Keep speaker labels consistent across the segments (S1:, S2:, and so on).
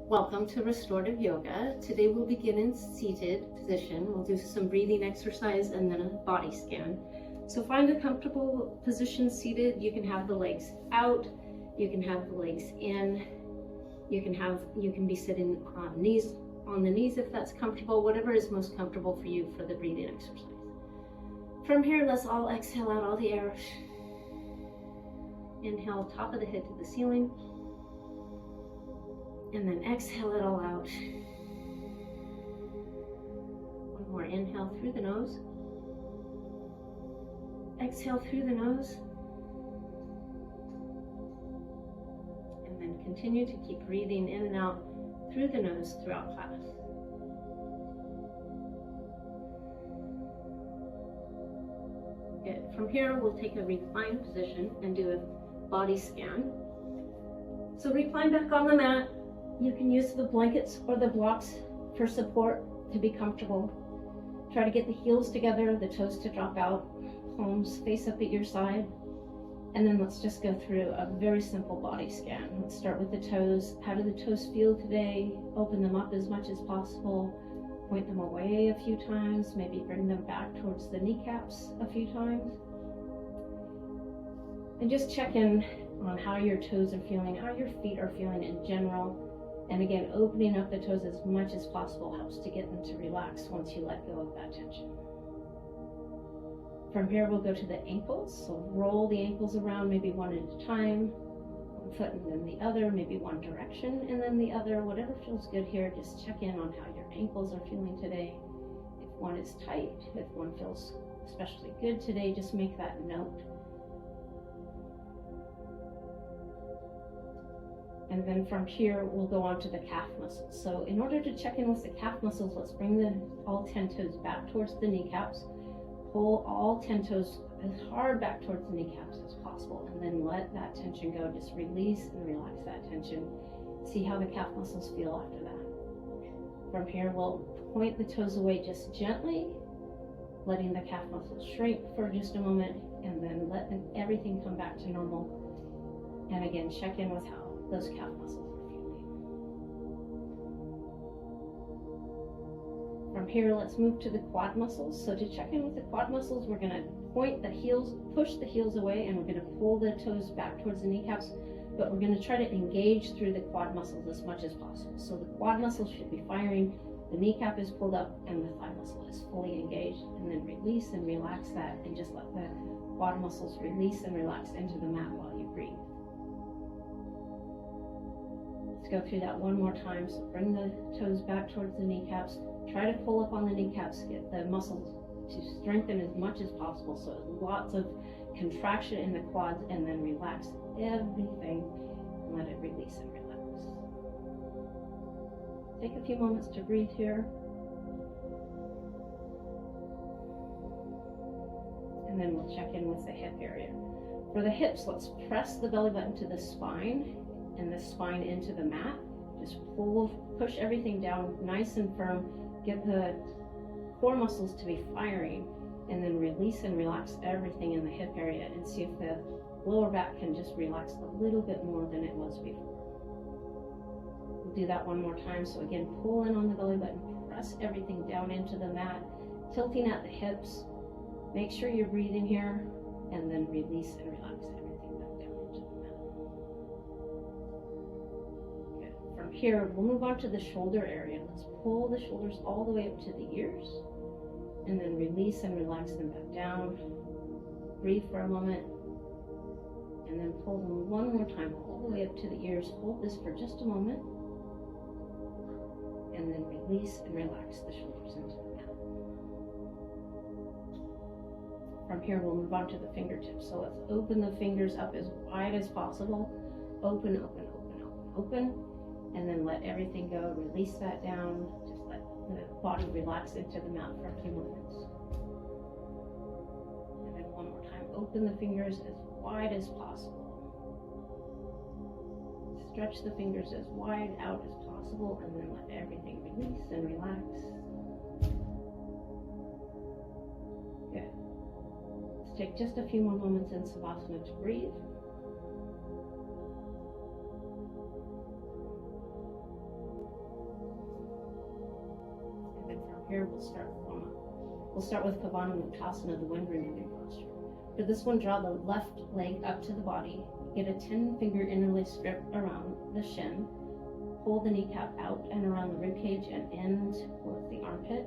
S1: Welcome to Restorative Yoga. Today we'll begin in seated position. We'll do some breathing exercise and then a body scan. So find a comfortable position seated. You can have the legs out, you can have the legs in, you can be sitting on the knees if that's comfortable, whatever is most comfortable for you for the breathing exercise. From here, let's all exhale out all the air. Inhale, top of the head to the ceiling. And then exhale it all out. One more inhale through the nose. Exhale through the nose. And then continue to keep breathing in and out through the nose throughout class. Good. From here, we'll take a reclined position and do a body scan. So recline back on the mat. You can use the blankets or the blocks for support to be comfortable. Try to get the heels together, the toes to drop out, palms face up at your side. And then let's just go through a very simple body scan. Let's start with the toes. How do the toes feel today? Open them up as much as possible. Point them away a few times. Maybe bring them back towards the kneecaps a few times. And just check in on how your toes are feeling, how your feet are feeling in general. And again, opening up the toes as much as possible helps to get them to relax once you let go of that tension. From here, we'll go to the ankles. So roll the ankles around, maybe one at a time, one foot and then the other, maybe one direction and then the other. Whatever feels good here, just check in on how your ankles are feeling today. If one is tight, if one feels especially good today, just make that note. And then from here, we'll go on to the calf muscles. So in order to check in with the calf muscles, let's bring all 10 toes back towards the kneecaps. Pull all 10 toes as hard back towards the kneecaps as possible. And then let that tension go. Just release and relax that tension. See how the calf muscles feel after that. From here, we'll point the toes away just gently, letting the calf muscles shrink for just a moment, and then let everything come back to normal. And again, check in with how those calf muscles are feeling. From here, let's move to the quad muscles. So to check in with the quad muscles, we're going to point the heels, push the heels away, and we're going to pull the toes back towards the kneecaps, but we're going to try to engage through the quad muscles as much as possible. So the quad muscles should be firing, the kneecap is pulled up, and the thigh muscle is fully engaged, and then release and relax that, and just let the quad muscles release and relax into the mat while you breathe. Go through that one more time. So bring the toes back towards the kneecaps. Try to pull up on the kneecaps, get the muscles to strengthen as much as possible. So lots of contraction in the quads, and then relax everything and let it release and relax. Take a few moments to breathe here. And then we'll check in with the hip area. For the hips, let's press the belly button to the spine and the spine into the mat. Just push everything down nice and firm. Get the core muscles to be firing, and then release and relax everything in the hip area, and see if the lower back can just relax a little bit more than it was before. We'll do that one more time. So again, pull in on the belly button, press everything down into the mat, tilting at the hips. Make sure you're breathing here, and then release and relax everything back down into the mat. From here, we'll move on to the shoulder area. Let's pull the shoulders all the way up to the ears, and then release and relax them back down. Breathe for a moment, and then pull them one more time all the way up to the ears. Hold this for just a moment, and then release and relax the shoulders into the mat. From here, we'll move on to the fingertips. So let's open the fingers up as wide as possible. Open, open, open, open, open. And then let everything go, release that down, just let the body relax into the mat for a few moments. And then one more time, open the fingers as wide as possible. Stretch the fingers as wide out as possible, and then let everything release and relax. Good. Let's take just a few more moments in Savasana to breathe. here, we'll start with Pavana Muktasana, the wind removing posture. For this one, draw the left leg up to the body. Get a 10-finger interlace grip around the shin. Pull the kneecap out and around the ribcage and in towards the armpit.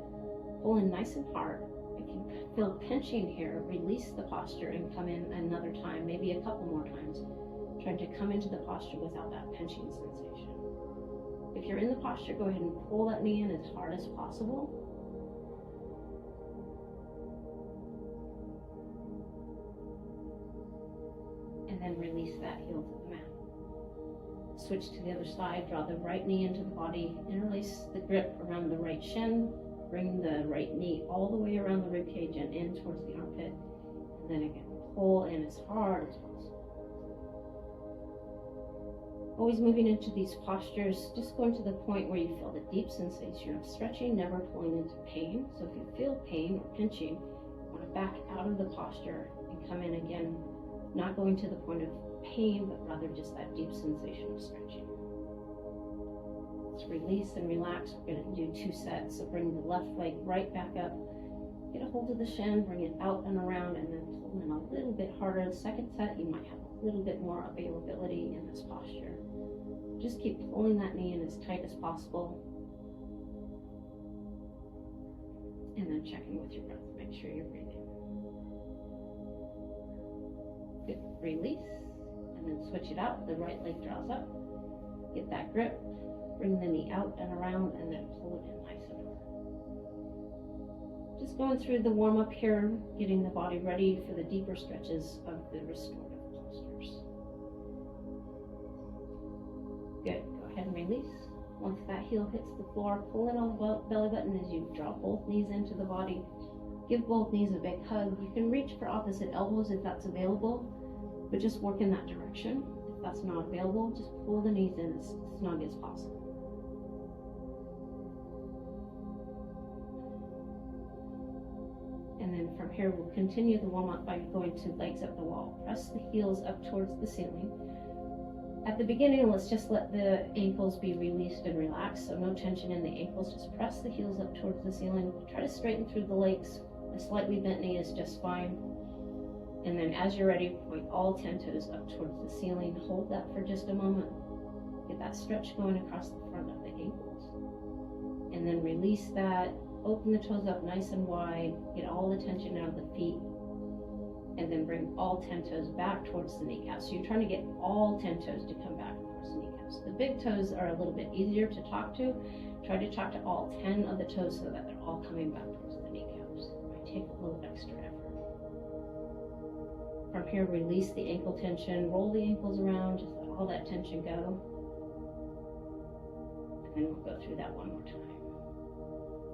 S1: Pull in nice and hard. If you feel pinching here, release the posture and come in another time, maybe a couple more times, trying to come into the posture without that pinching sensation. If you're in the posture, go ahead and pull that knee in as hard as possible. And then release that heel to the mat. Switch to the other side, draw the right knee into the body, interlace the grip around the right shin, bring the right knee all the way around the ribcage and in towards the armpit, and then again, pull in as hard as possible. Always moving into these postures, just going to the point where you feel the deep sensation of stretching, never pulling into pain. So if you feel pain or pinching, you want to back out of the posture and come in again, not going to the point of pain, but rather just that deep sensation of stretching. Let's release and relax. We're going to do 2 sets. So bring the left leg right back up, get a hold of the shin, bring it out and around, and then pull in a little bit harder. The second set, you might have a little bit more availability in this posture. Just keep pulling that knee in as tight as possible. And then check in with your breath. Make sure you're breathing. Good. Release. And then switch it out. The right leg draws up. Get that grip. Bring the knee out and around, and then pull it in nice and hard. Just going through the warm-up here, getting the body ready for the deeper stretches of the restorative postures. Good. Go ahead and release. Once that heel hits the floor, pull in on the belly button as you draw both knees into the body. Give both knees a big hug. You can reach for opposite elbows if that's available, but just work in that direction. If that's not available, just pull the knees in as snug as possible. And then from here, we'll continue the warm-up by going to legs up the wall. Press the heels up towards the ceiling. At the beginning, let's just let the ankles be released and relaxed, so no tension in the ankles. Just press the heels up towards the ceiling. Try to straighten through the legs. A slightly bent knee is just fine. And then as you're ready, point all 10 toes up towards the ceiling. Hold that for just a moment. Get that stretch going across the front of the ankles. And then release that. Open the toes up nice and wide. Get all the tension out of the feet. And then bring all 10 toes back towards the kneecaps. So you're trying to get all 10 toes to come back towards the kneecaps. The big toes are a little bit easier to talk to. Try to talk to all 10 of the toes so that they're all coming back towards the kneecaps. It might take a little extra effort. From here, release the ankle tension. Roll the ankles around. Just let all that tension go. And then we'll go through that one more time.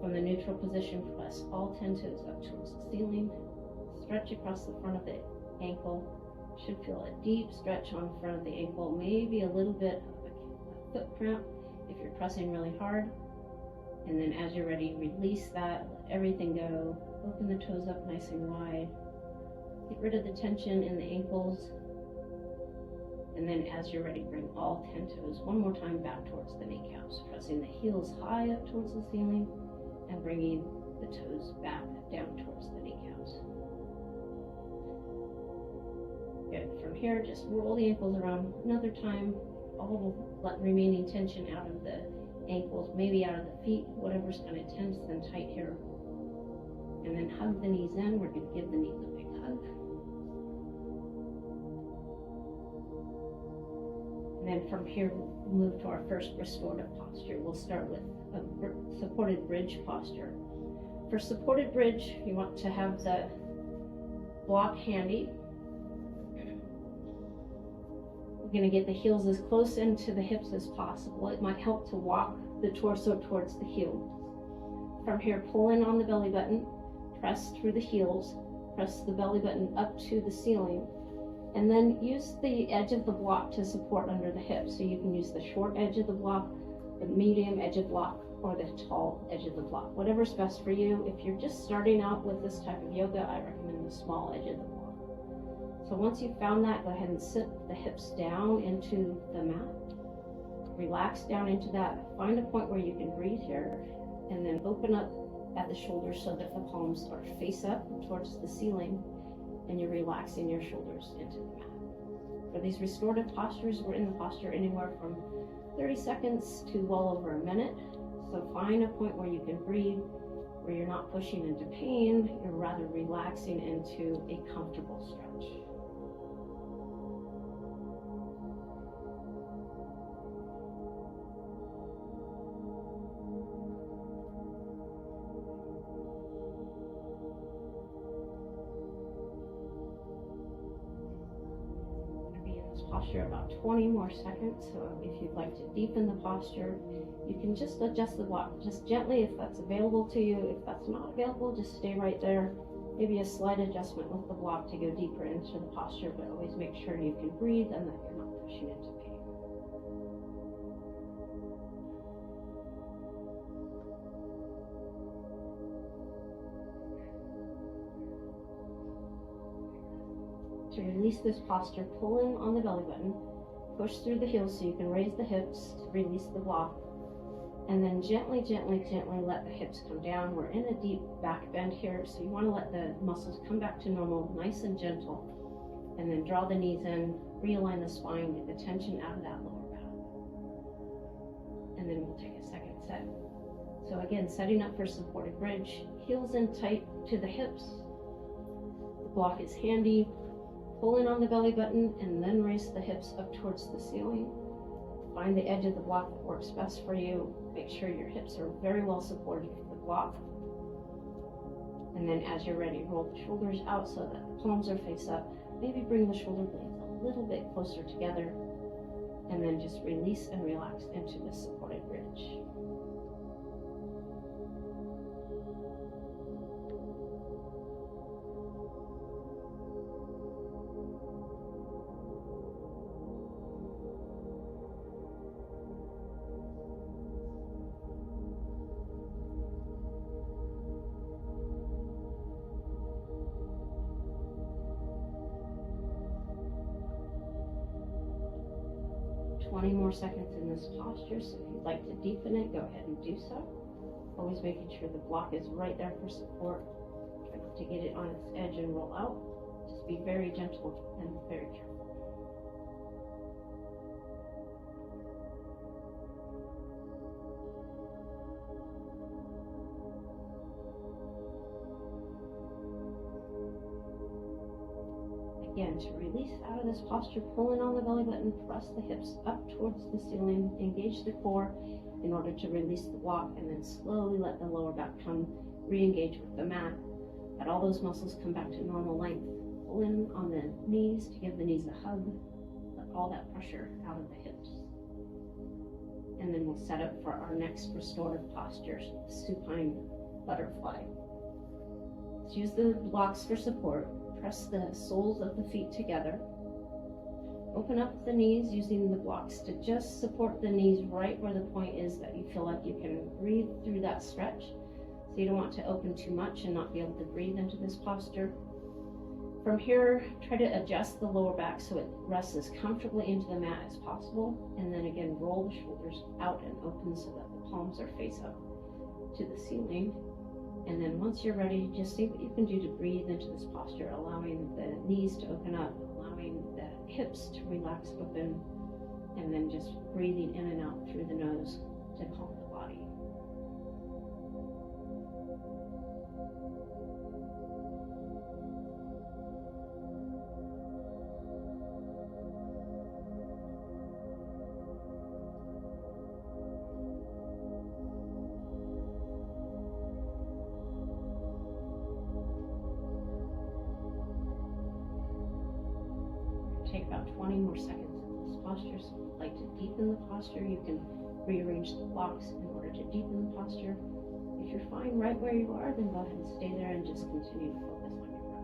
S1: From the neutral position, press all 10 toes up towards the ceiling. Stretch across the front of the ankle. Should feel a deep stretch on the front of the ankle, maybe a little bit of a foot cramp if you're pressing really hard. And then as you're ready, release that, let everything go. Open the toes up nice and wide. Get rid of the tension in the ankles. And then as you're ready, bring all 10 toes one more time back towards the kneecaps, pressing the heels high up towards the ceiling and bringing the toes back down towards the kneecaps. Good. From here, just roll the ankles around another time. All the remaining tension out of the ankles, maybe out of the feet, whatever's kind of tense and tight here. And then hug the knees in. We're going to give the knees a big hug. And then from here, we'll move to our first restorative posture. We'll start with a supported bridge posture. For supported bridge, you want to have the block handy. We're going to get the heels as close into the hips as possible. It might help to walk the torso towards the heel. From here, pull in on the belly button, press through the heels, press the belly button up to the ceiling, and then use the edge of the block to support under the hips. So you can use the short edge of the block, the medium edge of the block, or the tall edge of the block. Whatever's best for you. If you're just starting out with this type of yoga, I recommend the small edge of the block. So once you've found that, go ahead and sit the hips down into the mat. Relax down into that. Find a point where you can breathe here, and then open up at the shoulders so that the palms are face up towards the ceiling, and you're relaxing your shoulders into the mat. For these restorative postures, we're in the posture anywhere from 30 seconds to well over a minute. So find a point where you can breathe, where you're not pushing into pain, you're rather relaxing into a comfortable stretch. Posture about 20 more seconds. So if you'd like to deepen the posture, you can just adjust the block just gently if that's available to you. If that's not available, just stay right there. Maybe a slight adjustment with the block to go deeper into the posture, but always make sure you can breathe and that you're not pushing into pain. To release this posture, pull in on the belly button, push through the heels so you can raise the hips to release the block, and then gently, gently, gently let the hips come down. We're in a deep back bend here, so you want to let the muscles come back to normal, nice and gentle, and then draw the knees in, realign the spine, get the tension out of that lower back. And then we'll take a second set. So again, setting up for supported bridge, heels in tight to the hips. The block is handy. Pull in on the belly button and then raise the hips up towards the ceiling. Find the edge of the block that works best for you. Make sure your hips are very well supported with the block. And then as you're ready, roll the shoulders out so that the palms are face up. Maybe bring the shoulder blades a little bit closer together. And then just release and relax into the supported bridge. More seconds in this posture, so if you'd like to deepen it, go ahead and do so. Always making sure the block is right there for support. Try not to get it on its edge and roll out. Just be very gentle and very careful. Again, to release out of this posture, pull in on the belly button, press the hips up towards the ceiling, engage the core in order to release the block, and then slowly let the lower back come re-engage with the mat. Let all those muscles come back to normal length. Pull in on the knees to give the knees a hug. Let all that pressure out of the hips. And then we'll set up for our next restorative posture, supine butterfly. Let's use the blocks for support. Press the soles of the feet together. Open up the knees using the blocks to just support the knees right where the point is that you feel like you can breathe through that stretch. So you don't want to open too much and not be able to breathe into this posture. From here, try to adjust the lower back so it rests as comfortably into the mat as possible. And then again, roll the shoulders out and open so that the palms are face up to the ceiling. And then once you're ready, just see what you can do to breathe into this posture, allowing the knees to open up, allowing the hips to relax open, and then just breathing in and out through the nose to calm the body. Take about 20 more seconds in this posture. So if you'd like to deepen the posture, you can rearrange the blocks in order to deepen the posture. If you're fine right where you are, then go ahead and stay there and just continue to focus on your breath.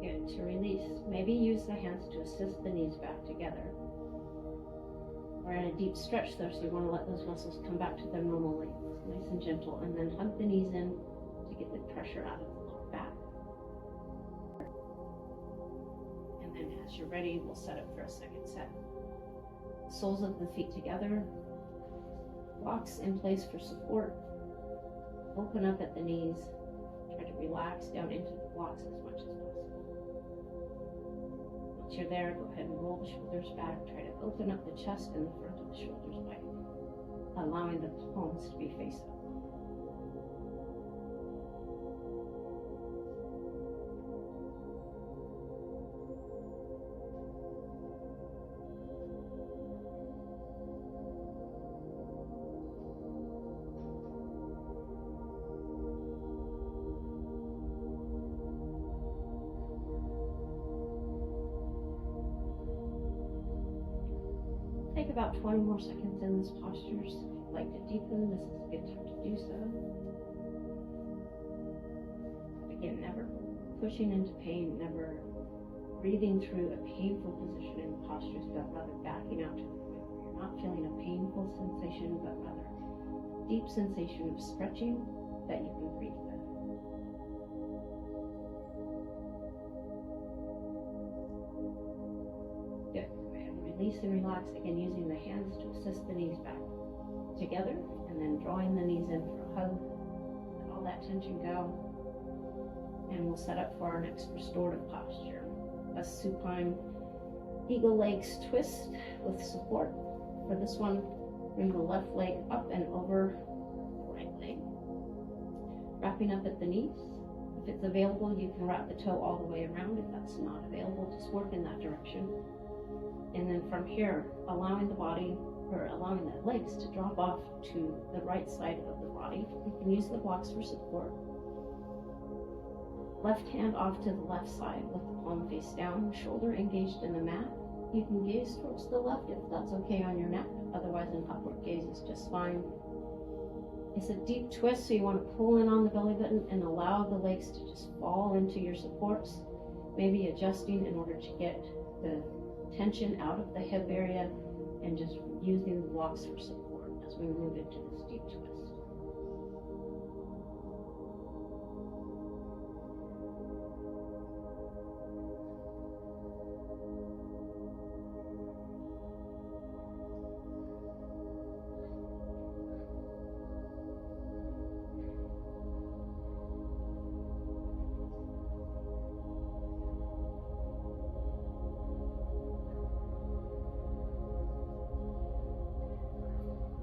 S1: Good. To release, maybe use the hands to assist the knees back together. We're in a deep stretch there, so you want to let those muscles come back to their normal length, nice and gentle, and then hug the knees in to get the pressure out of the lower back. And as you're ready, we'll set up for a second set. Soles of the feet together, blocks in place for support. Open up at the knees. Try to relax down into the blocks as much as possible. Once you're there, go ahead and roll the shoulders back. Try to open up the chest and the front of the shoulders by allowing the palms to be face up. Take about 20 more seconds in this posture. So if you'd like to deepen, this is a good time to do so. Again, never pushing into pain, never breathing through a painful position in postures, but rather backing out to the point where you're not feeling a painful sensation, but rather a deep sensation of stretching that you can breathe with. Good. Release and relax, again using the hands to assist the knees back together, and then drawing the knees in for a hug. Let all that tension go. And we'll set up for our next restorative posture. A supine eagle legs twist with support. For this one, bring the left leg up and over the right leg. Wrapping up at the knees. If it's available, you can wrap the toe all the way around. If that's not available, just work in that direction. And then from here, allowing the legs to drop off to the right side of the body. You can use the blocks for support. Left hand off to the left side with the palm face down, shoulder engaged in the mat. You can gaze towards the left if that's okay on your neck. Otherwise, an upward gaze is just fine. It's a deep twist, so you want to pull in on the belly button and allow the legs to just fall into your supports, maybe adjusting in order to get the tension out of the hip area, and just using the blocks for support as we move into this deep twist.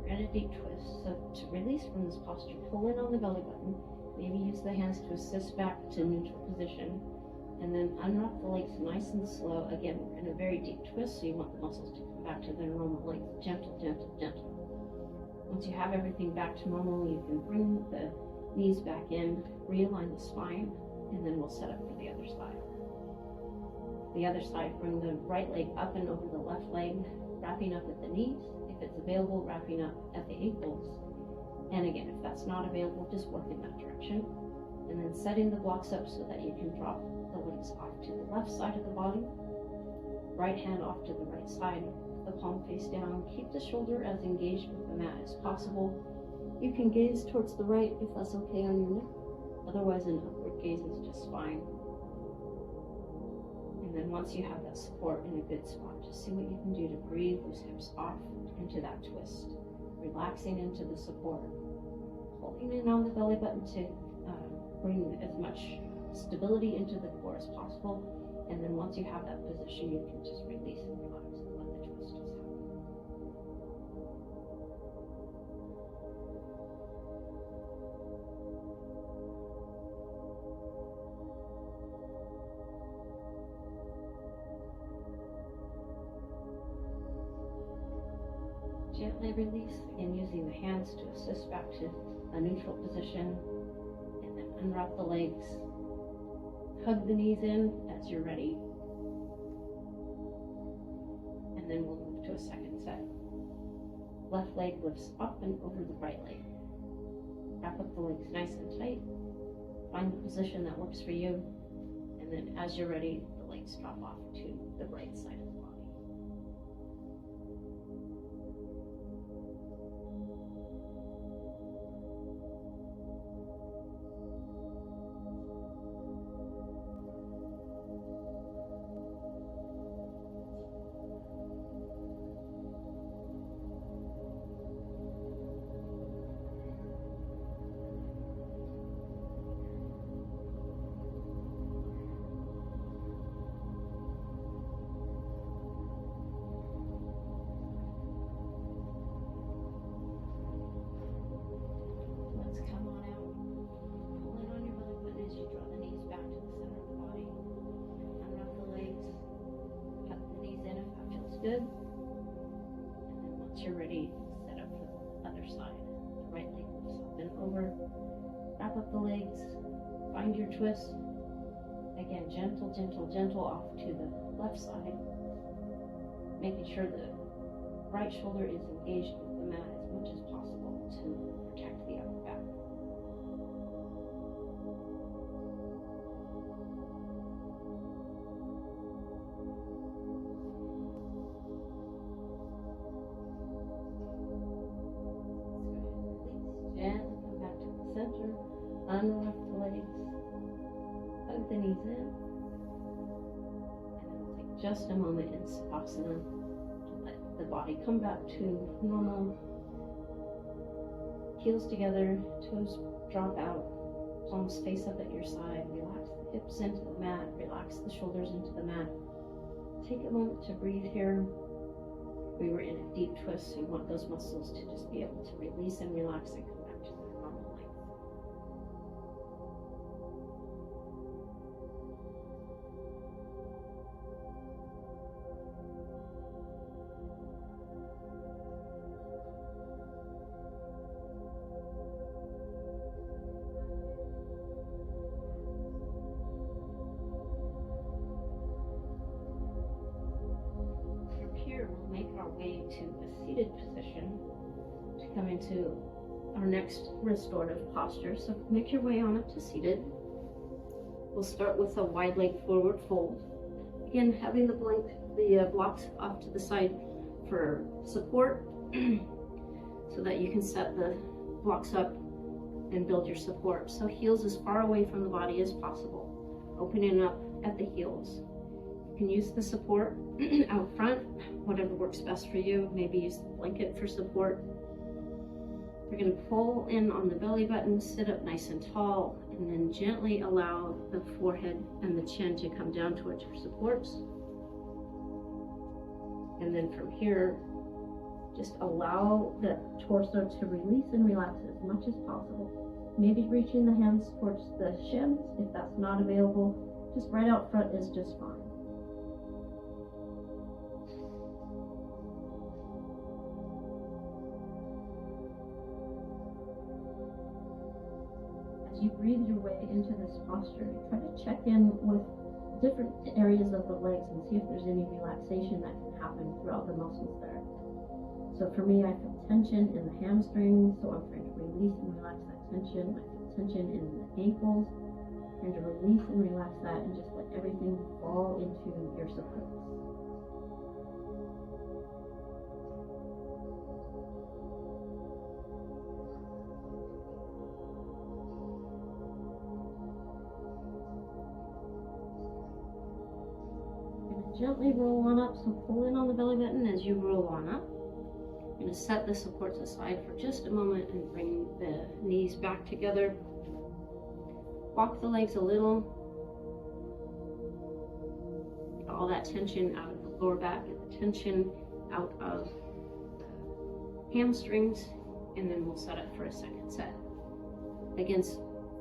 S1: And a deep twist. So to release from this posture, pull in on the belly button. Maybe use the hands to assist back to neutral position. And then unwrap the legs nice and slow. Again, we're in a very deep twist, so you want the muscles to come back to their normal length. Gentle, gentle, gentle. Once you have everything back to normal, you can bring the knees back in, realign the spine, and then we'll set up for the other side. The other side, bring the right leg up and over the left leg, wrapping up at the knees. If it's available, wrapping up at the ankles. And again, if that's not available, just work in that direction. And then setting the blocks up so that you can drop the legs off to the left side of the body. Right hand off to the right side, the palm face down. Keep the shoulder as engaged with the mat as possible. You can gaze towards the right if that's okay on your neck. Otherwise, an upward gaze is just fine. And then once you have that support in a good spot, just see what you can do to breathe those hips off into that twist, relaxing into the support, holding in on the belly button to bring as much stability into the core as possible. And then once you have that position, you can just release and relax and let the twist just happen. Gently release, again using the hands to assist back to a neutral position, and then unwrap the legs, hug the knees in as you're ready, and then we'll move to a second set. Left leg lifts up and over the right leg. Wrap up the legs nice and tight, find the position that works for you, and then as you're ready, the legs drop off to the right side of the body. good. And then once you're ready, set up for the other side. The right leg lifts up and over. Wrap up the legs. Find your twist. Again, gentle, gentle, gentle off to the left side. Making sure the right shoulder is engaged with the mat as much as possible to protect the upper back. Gently come back to the center. Unlock the legs. Hug the knees in. And then we'll take just a moment in Savasana to let the body come back to normal. Heels together, toes drop out, palms face up at your side. Relax the hips into the mat. Relax the shoulders into the mat. Take a moment to breathe here. We were in a deep twist, so you want those muscles to just be able to release and relax and come back to their normal length. Make our way to a seated position to come into our next restorative posture. So make your way on up to seated. We'll start with a wide leg forward fold. Again, having the blocks off to the side for support so that you can set the blocks up and build your support. So heels as far away from the body as possible, opening up at the heels. You can use the support out front, whatever works best for you. Maybe use the blanket for support. We're going to pull in on the belly button, sit up nice and tall, and then gently allow the forehead and the chin to come down towards your supports. And then from here, just allow the torso to release and relax as much as possible. Maybe reaching the hands towards the shins. If that's not available, just right out front is just fine. As you breathe your way into this posture, try to check in with different areas of the legs and see if there's any relaxation that can happen throughout the muscles there. So for me, I feel tension in the hamstrings, so I'm trying to release and relax that tension. I feel tension in the ankles, trying to release and relax that and just let everything fall into your supports. Gently roll on up, so pull in on the belly button as you roll on up. I'm going to set the supports aside for just a moment and bring the knees back together. Walk the legs a little. Get all that tension out of the lower back, get the tension out of the hamstrings, and then we'll set up for a second set. Again,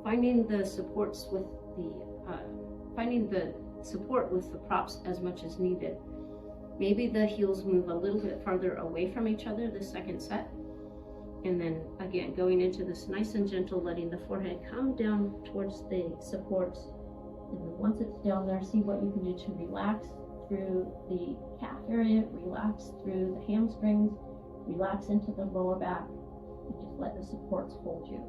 S1: finding the supports with the support with the props as much as needed. Maybe the heels move a little bit farther away from each other the second set. And then again, going into this nice and gentle, letting the forehead come down towards the supports. And then once it's down there, see what you can do to relax through the calf area, relax through the hamstrings, relax into the lower back, and just let the supports hold you.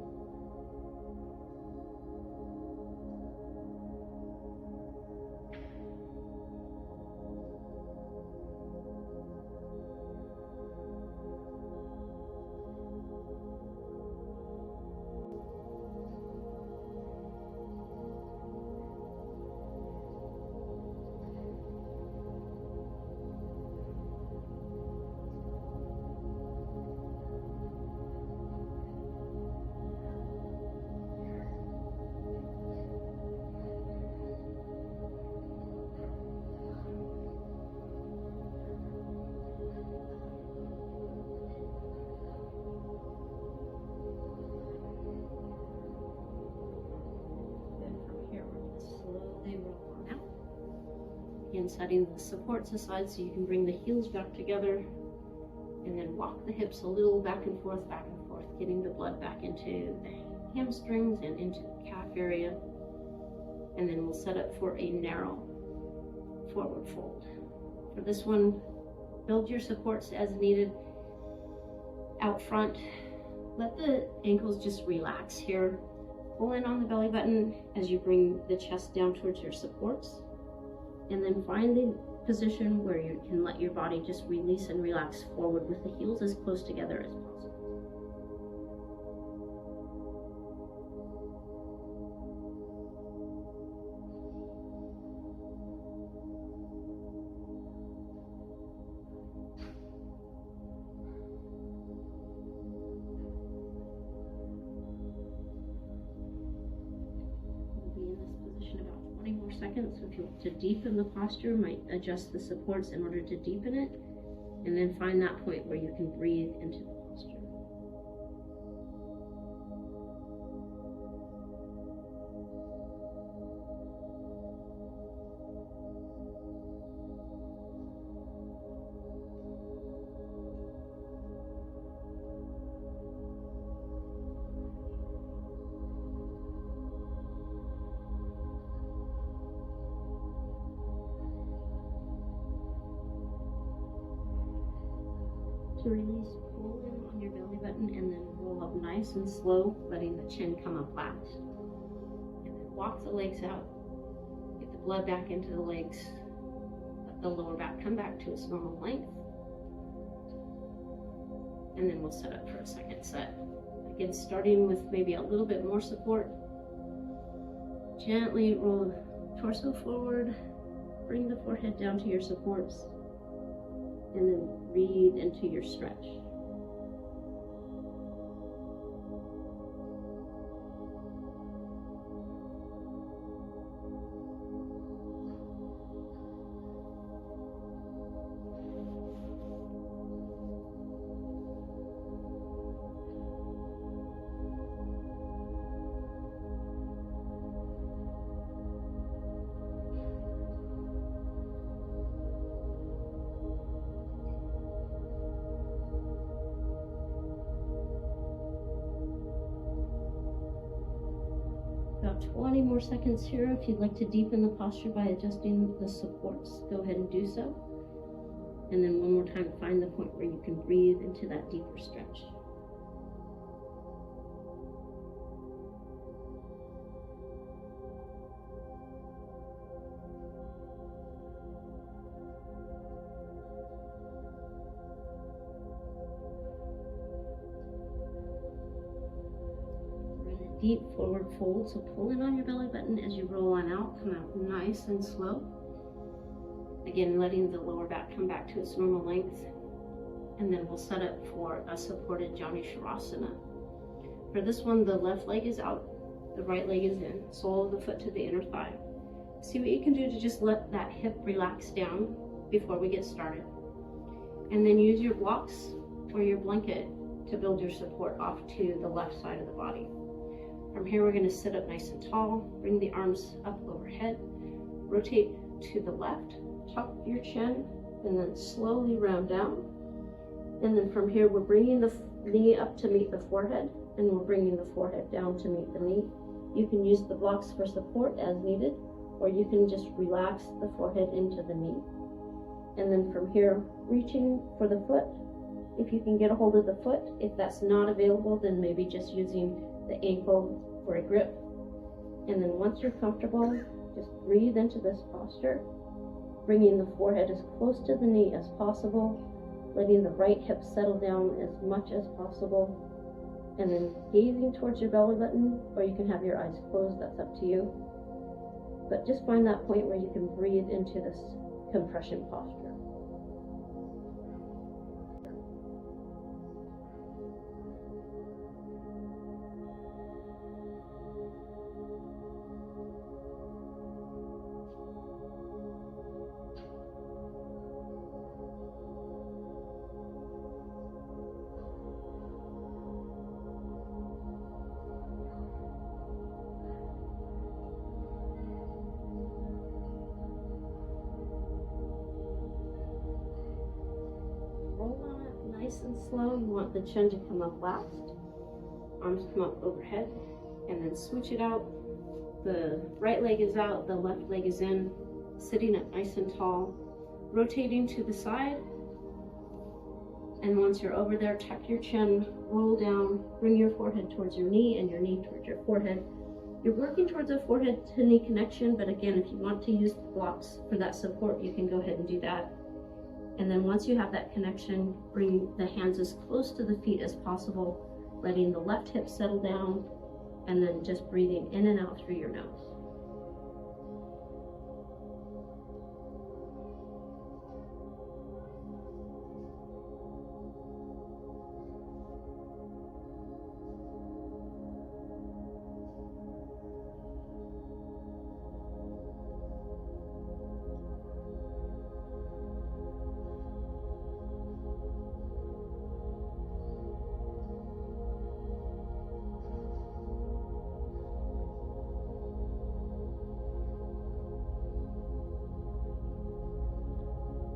S1: Again, setting the supports aside so you can bring the heels back together, and then walk the hips a little back and forth, getting the blood back into the hamstrings and into the calf area. And then we'll set up for a narrow forward fold. For this one, build your supports as needed out front. Let the ankles just relax here. Pull in on the belly button as you bring the chest down towards your supports. And then find the position where you can let your body just release and relax forward with the heels as close together as possible. More seconds. So if you want to deepen the posture, you might adjust the supports in order to deepen it, and then find that point where you can breathe into the posture. To release, pull in on your belly button and then roll up nice and slow, letting the chin come up last. And then walk the legs out, get the blood back into the legs, let the lower back come back to its normal length. And then we'll set up for a second set. Again, starting with maybe a little bit more support. Gently roll the torso forward, bring the forehead down to your supports, and then breathe into your stretch. About 20 more seconds here. If you'd like to deepen the posture by adjusting the supports, go ahead and do so. And then one more time, find the point where you can breathe into that deeper stretch. Deep forward fold, so pull in on your belly button as you roll on out, come out nice and slow. Again, letting the lower back come back to its normal length. And then we'll set up for a supported Jani Shavasana. For this one, the left leg is out, the right leg is in, sole of the foot to the inner thigh. See what you can do to just let that hip relax down before we get started. And then use your blocks or your blanket to build your support off to the left side of the body. From here, we're going to sit up nice and tall, bring the arms up overhead, rotate to the left, tuck your chin, and then slowly round down. And then from here, we're bringing the knee up to meet the forehead, and we're bringing the forehead down to meet the knee. You can use the blocks for support as needed, or you can just relax the forehead into the knee. And then from here, reaching for the foot. If you can get a hold of the foot, if that's not available, then maybe just using the ankle for a grip. And then once you're comfortable, just breathe into this posture, bringing the forehead as close to the knee as possible, letting the right hip settle down as much as possible, and then gazing towards your belly button, or you can have your eyes closed, that's up to you. But just find that point where you can breathe into this compression posture. Nice and slow. You want the chin to come up last. Arms come up overhead, and then switch it out. The right leg is out, the left leg is in, sitting up nice and tall, rotating to the side. And once you're over there, tuck your chin, roll down, bring your forehead towards your knee and your knee towards your forehead. You're working towards a forehead to knee connection, but again, if you want to use blocks for that support, you can go ahead and do that. And then once you have that connection, bring the hands as close to the feet as possible, letting the left hip settle down, and then just breathing in and out through your nose.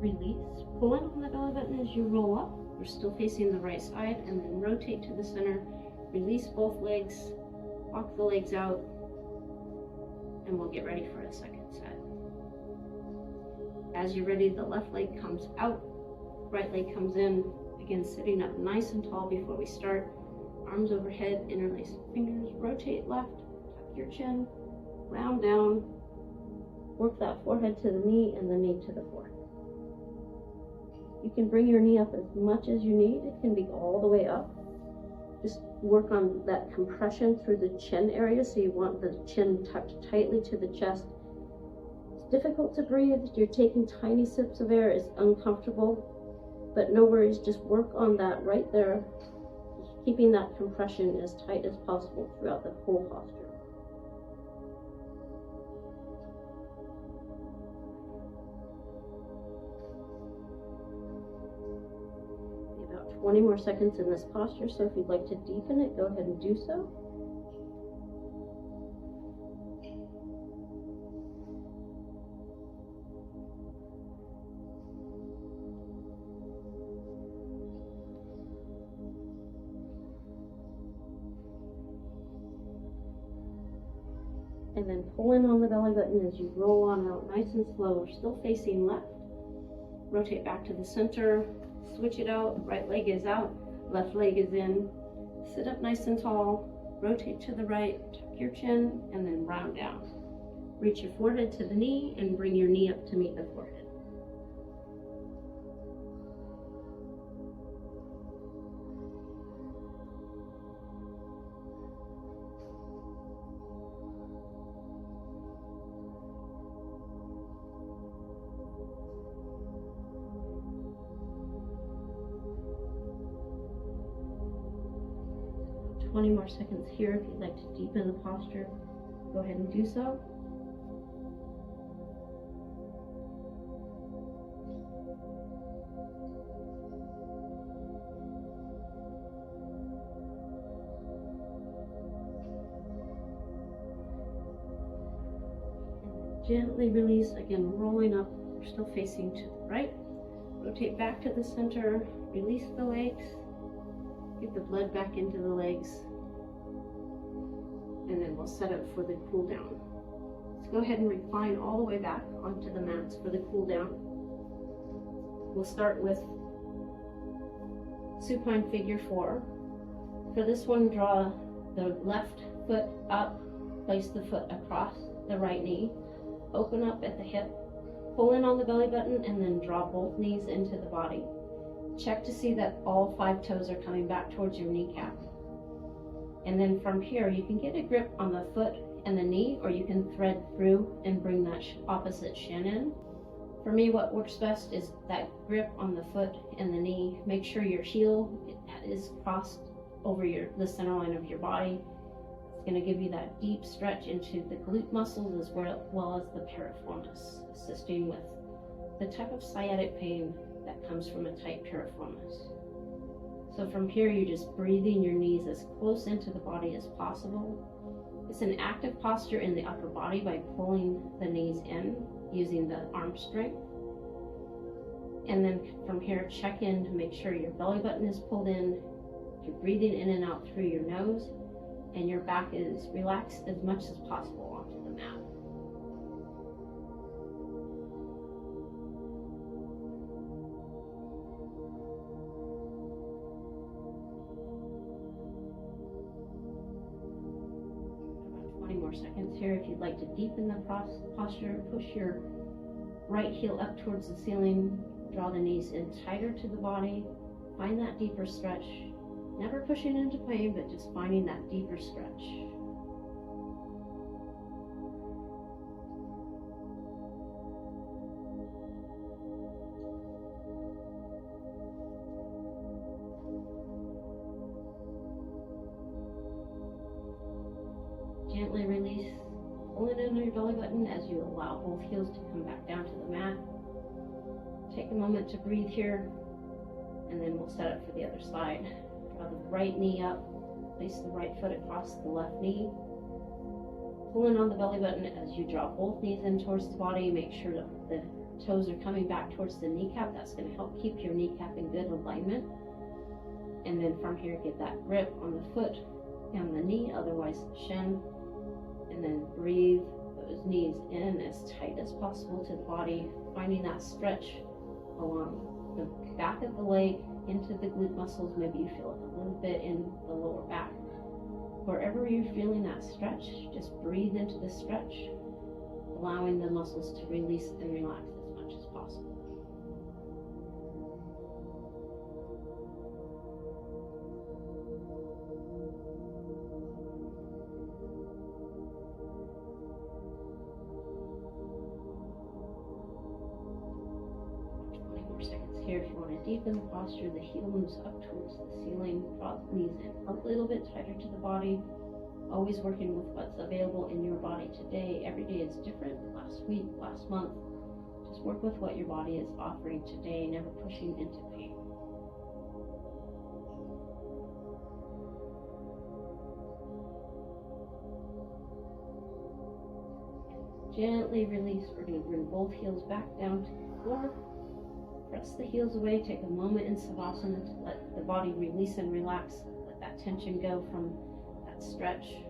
S1: Release, pull in on the belly button as you roll up. We're still facing the right side, and then rotate to the center. Release both legs, walk the legs out, and we'll get ready for a second set. As you're ready, the left leg comes out, right leg comes in. Again, sitting up nice and tall before we start. Arms overhead, interlace fingers, rotate left, tuck your chin, round down, work that forehead to the knee and the knee to the forehead. You can bring your knee up as much as you need. It can be all the way up. Just work on that compression through the chin area, so you want the chin tucked tightly to the chest. It's difficult to breathe. You're taking tiny sips of air. It's uncomfortable, but no worries. Just work on that right there, just keeping that compression as tight as possible throughout the whole posture. About 20 more seconds in this posture, so if you'd like to deepen it, go ahead and do so. And then pull in on the belly button as you roll on out nice and slow. We're still facing left. Rotate back to the center. Switch it out. Right leg is out. Left leg is in. Sit up nice and tall. Rotate to the right. Tuck your chin and then round down. Reach your forehead to the knee and bring your knee up to meet the forehead. About 20 more seconds here. If you'd like to deepen the posture, go ahead and do so. Gently release, again rolling up. We're still facing to the right. Rotate back to the center, release the legs, get the blood back into the legs, and then we'll set up for the cool down. Let's go ahead and recline all the way back onto the mats for the cool down. We'll start with supine figure 4. For this one, draw the left foot up, place the foot across the right knee. Open up at the hip, pull in on the belly button, and then draw both knees into the body. Check to see that all 5 toes are coming back towards your kneecap. And then from here, you can get a grip on the foot and the knee, or you can thread through and bring that opposite shin in. For me, what works best is that grip on the foot and the knee. Make sure your heel is crossed over the center line of your body. It's going to give you that deep stretch into the glute muscles as well as the piriformis, assisting with the type of sciatic pain that comes from a tight piriformis. So from here, you're just breathing your knees as close into the body as possible. It's an active posture in the upper body by pulling the knees in using the arm strength. And then from here, check in to make sure your belly button is pulled in, you're breathing in and out through your nose, and your back is relaxed as much as possible onto the mat. About 20 more seconds here. If you'd like to deepen the posture, push your right heel up towards the ceiling, draw the knees in tighter to the body, find that deeper stretch. Never pushing into pain, but just finding that deeper stretch. Gently release, pulling into your belly button as you allow both heels to come back down to the mat. Take a moment to breathe here, and then we'll set up for the other side. Draw the right knee up, place the right foot across the left knee. Pulling on the belly button as you draw both knees in towards the body. Make sure that the toes are coming back towards the kneecap. That's going to help keep your kneecap in good alignment. And then from here, get that grip on the foot and the knee, otherwise the shin. And then breathe those knees in as tight as possible to the body, finding that stretch along the back of the leg into the glute muscles. Maybe you feel it a little bit in the lower back. Wherever you're feeling that stretch, just breathe into the stretch, allowing the muscles to release and relax as much as possible. Here, if you want to deepen the posture, the heel moves up towards the ceiling, draw the knees in a little bit tighter to the body, always working with what's available in your body today. Every day is different, last week, last month. Just work with what your body is offering today, never pushing into pain. Gently release. We're going to bring both heels back down to the floor. Press the heels away, take a moment in Savasana to let the body release and relax, let that tension go from that stretch.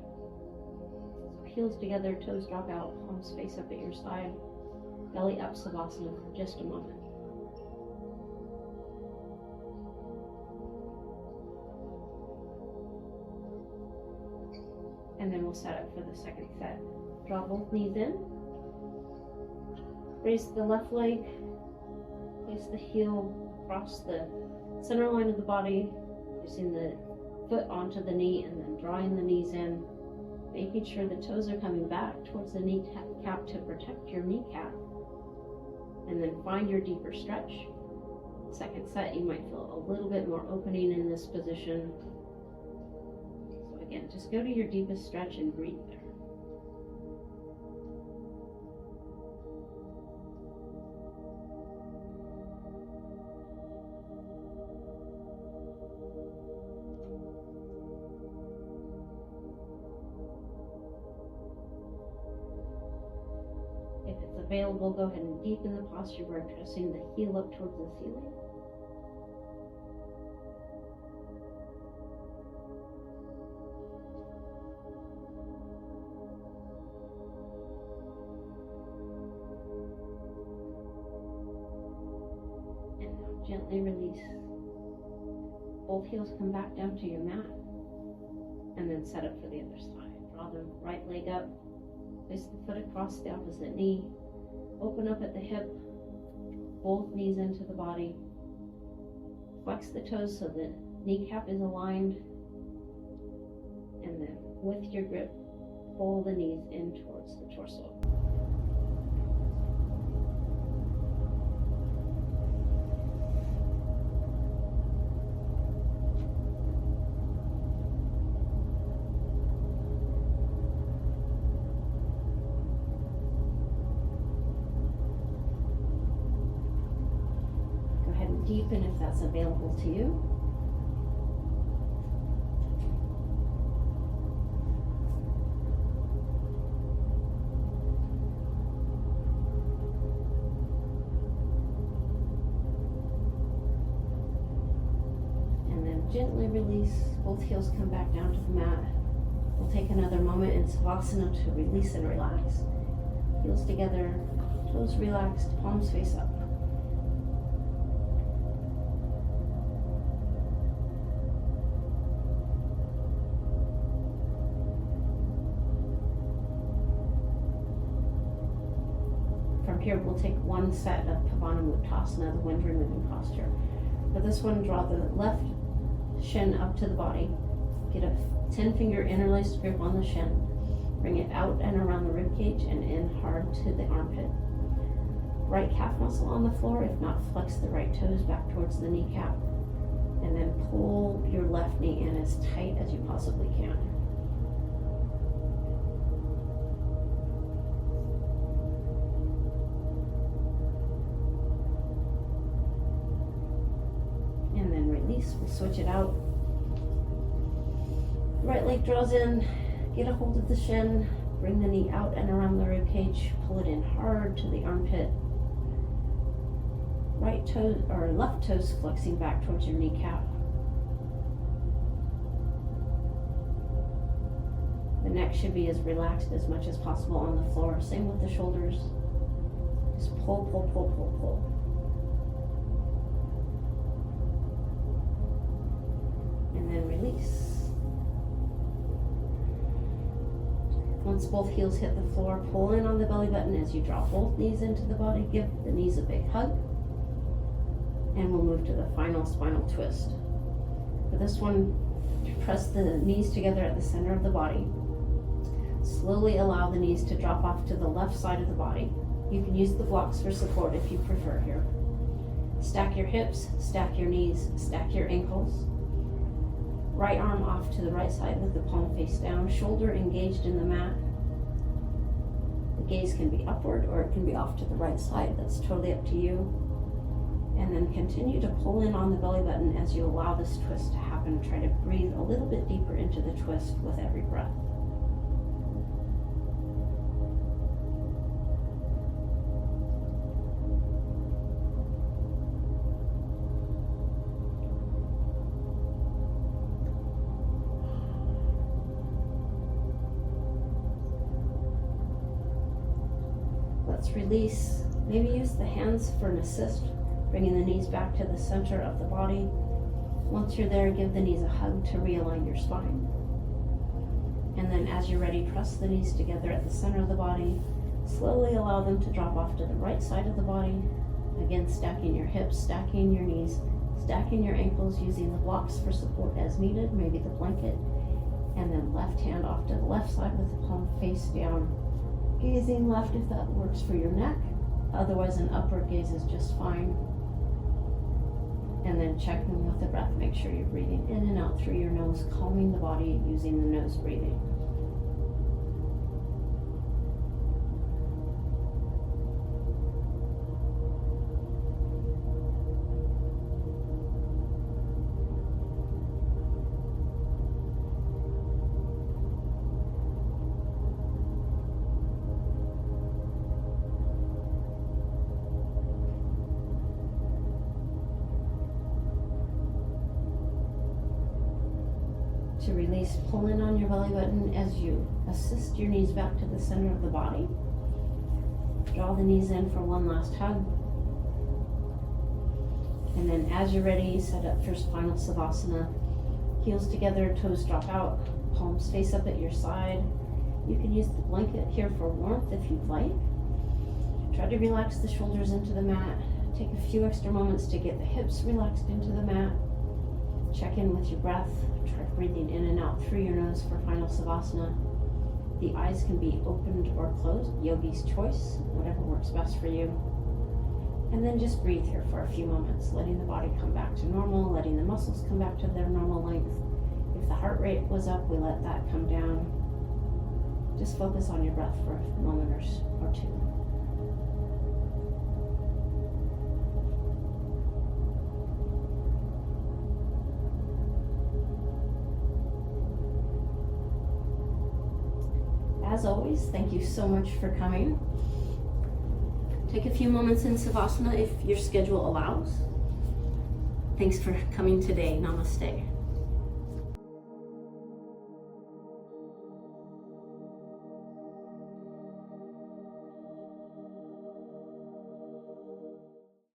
S1: So heels together, toes drop out, palms face up at your side, belly up Savasana for just a moment. And then we'll set up for the second set. Draw both knees in, raise the left leg, place the heel across the center line of the body, placing the foot onto the knee and then drawing the knees in, making sure the toes are coming back towards the kneecap to protect your kneecap. And then find your deeper stretch. Second set, you might feel a little bit more opening in this position. So again, just go to your deepest stretch and breathe there. Available, go ahead and deepen the posture by pressing the heel up towards the ceiling. And now gently release. Both heels come back down to your mat. And then set up for the other side. Draw the right leg up. Place the foot across the opposite knee. Open up at the hip, both knees into the body. Flex the toes so the kneecap is aligned. And then with your grip, pull the knees in towards the torso. Deepen if that's available to you. gently release. Both heels come back down to the mat. We'll take another moment in Savasana to release and relax. Heels together, toes relaxed, palms face up. From here, we'll take one set of Pavana Muttasana, the wind removing posture. For this one, draw the left shin up to the body. Get a 10-finger interlaced grip on the shin. Bring it out and around the rib cage and in hard to the armpit. Right calf muscle on the floor. If not, flex the right toes back towards the kneecap. And then pull your left knee in as tight as you possibly can. And then release. We'll switch it out. Right leg draws in, get a hold of the shin, bring the knee out and around the rib cage, pull it in hard to the armpit. Right toe or left toes flexing back towards your kneecap. The neck should be as relaxed as much as possible on the floor. Same with the shoulders. Just pull, pull, pull, pull, pull. And then release. Once both heels hit the floor, pull in on the belly button as you drop both knees into the body. Give the knees a big hug. And we'll move to the final spinal twist. For this one, press the knees together at the center of the body. Slowly allow the knees to drop off to the left side of the body. You can use the blocks for support if you prefer here. Stack your hips, stack your knees, stack your ankles. Right arm off to the right side with the palm face down, shoulder engaged in the mat. The gaze can be upward or it can be off to the right side. That's totally up to you. And then continue to pull in on the belly button as you allow this twist to happen. Try to breathe a little bit deeper into the twist with every breath. Let's release. Maybe use the hands for an assist, bringing the knees back to the center of the body. Once you're there, give the knees a hug to realign your spine. And then as you're ready, press the knees together at the center of the body. Slowly allow them to drop off to the right side of the body. Again, stacking your hips, stacking your knees, stacking your ankles, using the blocks for support as needed, maybe the blanket. And then left hand off to the left side with the palm face down. Gazing left if that works for your neck. Otherwise, an upward gaze is just fine. And then checking with the breath, make sure you're breathing in and out through your nose, calming the body using the nose breathing. To release, pull in on your belly button as you assist your knees back to the center of the body. Draw the knees in for one last hug. And then as you're ready, set up for spinal savasana. Heels together, toes drop out, palms face up at your side. You can use the blanket here for warmth if you'd like. Try to relax the shoulders into the mat. Take a few extra moments to get the hips relaxed into the mat. Check in with your breath. Try breathing in and out through your nose for final savasana. The eyes can be opened or closed, yogi's choice, whatever works best for you. And then just breathe here for a few moments, letting the body come back to normal, letting the muscles come back to their normal length. If the heart rate was up, we let that come down. Just focus on your breath for a moment or two. As always, thank you so much for coming. Take a few moments in Savasana if your schedule allows. Thanks for coming today. Namaste.